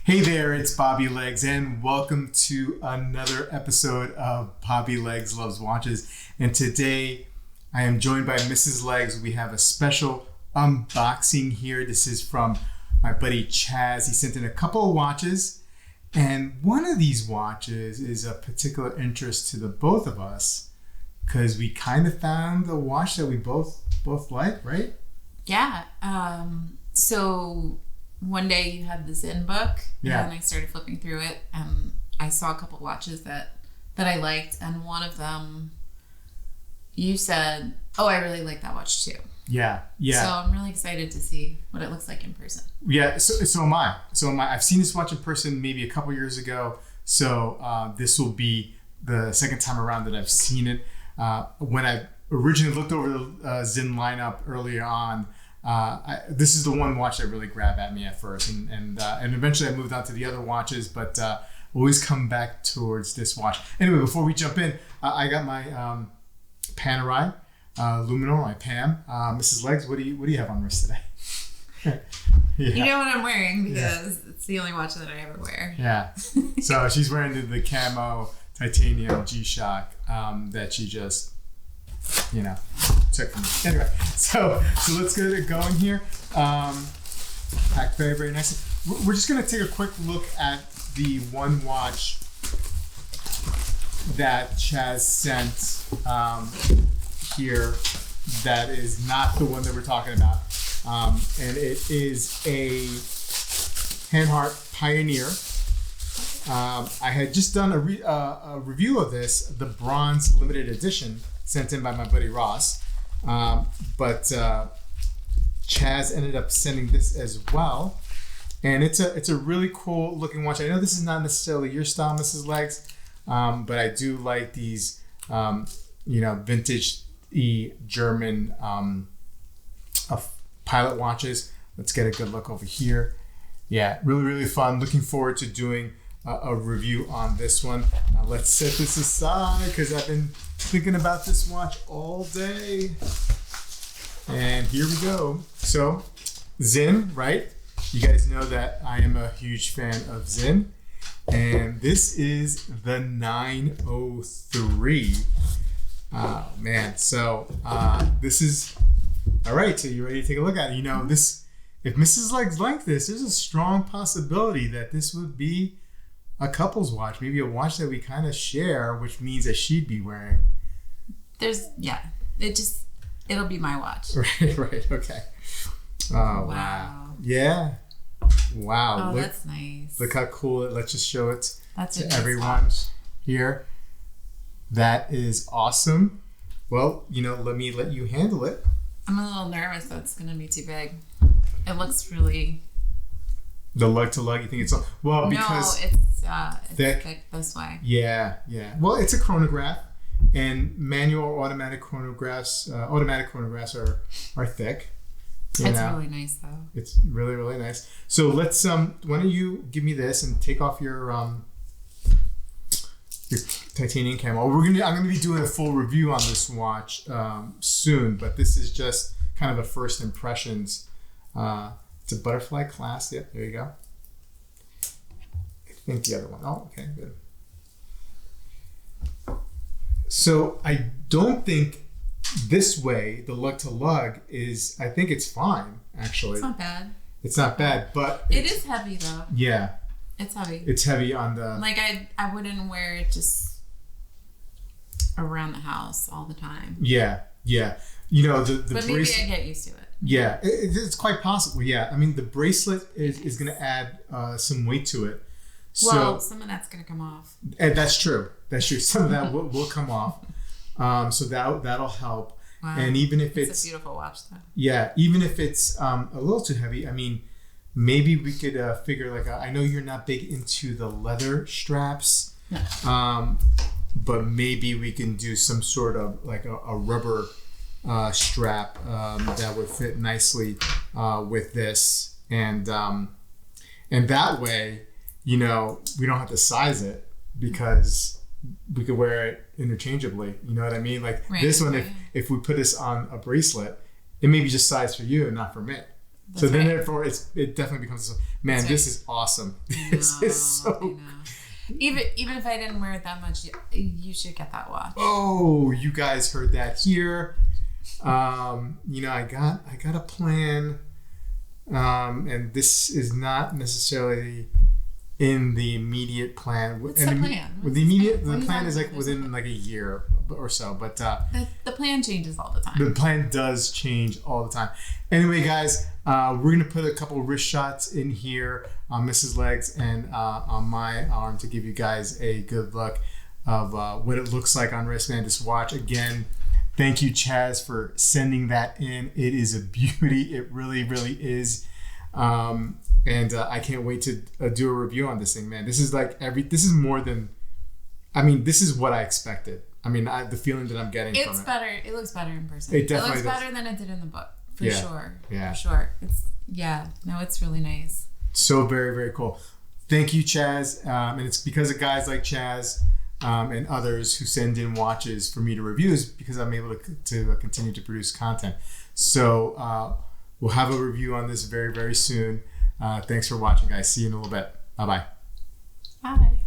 Hey there, it's Bobby Legs, and welcome to another episode of Bobby Legs Loves Watches. And today I am joined by Mrs. Legs. We have a special unboxing here. This is from my buddy Chaz. He sent in a couple of watches, and one of these watches is of particular interest to the both of us because we kind of found a watch that we both like, right? Yeah. So one day you had the Sinn book, yeah, and I started flipping through it, and I saw a couple watches that I liked, and one of them you said, "Oh, I really like that watch too." Yeah. So I'm really excited to see what it looks like in person. Yeah, so am I. I've seen this watch in person maybe a couple years ago. So this will be the second time around that I've seen it. When I originally looked over the Sinn lineup earlier on, this is the one watch that really grabbed at me at first, and eventually I moved on to the other watches, but always come back towards this watch. Anyway, before we jump in, I got my Panerai Luminor, my Pam. Mrs. Legs, what do you have on wrist today? Yeah. You know what I'm wearing because it's the only watch that I ever wear. Yeah. So she's wearing the camo titanium G-Shock that she just, took from me. Anyway, so let's get it going here. Packed very, very nicely. We're just going to take a quick look at the one watch that Chaz sent here that is not the one that we're talking about. And it is a Hanhart Pioneer. I had just done a review of this, the bronze limited edition, sent in by my buddy Ross. But Chaz ended up sending this as well. And it's a really cool looking watch. I know this is not necessarily your style, Mrs. Legs, but I do like these, vintage German pilot watches. Let's get a good look over here. Yeah, really, really fun. Looking forward to doing a review on this one. Now let's set this aside because I've been thinking about this watch all day. And here we go. So, Sinn, right? You guys know that I am a huge fan of Sinn. And this is the 903. Oh, man. So, this is... All right, so you ready to take a look at it? This, if Mrs. Legs like this, there's a strong possibility that this would be a couple's watch, maybe a watch that we kind of share, which means that she'd be wearing. It'll be my watch. Right, okay. Oh, wow. Yeah. Wow. Oh, that's nice. Look how cool let's just show it to everyone here. That is awesome. Well, let me let you handle it. I'm a little nervous that it's going to be too big. It looks really... The lug to lug, you think it's... Well, because... No, it's thick this way. Yeah. Well, it's a chronograph, and manual or automatic chronographs are thick. It's really nice, though. It's really, really nice. So let's... why don't you give me this and take off your titanium camo. I'm gonna be doing a full review on this watch soon, but this is just kind of a first impressions. It's a butterfly clasp. Yep, there you go. I think the other one. Oh, okay, good. So I don't think this way, the lug to lug is, I think it's fine, actually. It's not bad. It's not bad, but... It is heavy, though. Yeah. It's heavy. It's heavy on the... Like, I wouldn't wear it just around the house all the time. Yeah. The but maybe I get used to it. Yeah, it's quite possible. Yeah, I mean, the bracelet is going to add some weight to it. Well, some of that's going to come off. And that's true. Some of that will come off. So that'll help. Wow. And even if it's a beautiful watch, though. Yeah, even if it's a little too heavy, I mean, maybe we could figure I know you're not big into the leather straps, but maybe we can do some sort of a rubber strap that would fit nicely with this, and that way, we don't have to size it because we could wear it interchangeably. You know what I mean? Like right, this one, if we put this on a bracelet, it may be just size for you and not for me. So then therefore it definitely becomes, man, That's this is awesome. This is so. Even if I didn't wear it that much, you should get that watch. Oh, you guys heard that here. I got a plan, and this is not necessarily in the immediate plan. What's the plan? The plan is like within like a year or so, but the plan changes all the time. the plan does change all the time. Anyway, guys, we're gonna put a couple wrist shots in here on Mrs. Legs and on my arm to give you guys a good look of what it looks like on wristband. This watch again. Thank you, Chaz, for sending that in. It is a beauty. It really, really is. And I can't wait to do a review on this thing, man. This is this is more than, this is what I expected. The feeling that I'm getting from it. It's better. It looks better in person. It definitely looks does. better than it did in the book, for Yeah. sure. Yeah. For sure. It's really nice. So very, very cool. Thank you, Chaz. And it's because of guys like Chaz and others who send in watches for me to review, is because I'm able to continue to produce content. So we'll have a review on this very, very soon. Thanks for watching, guys. See you in a little bit. Bye-bye. Bye.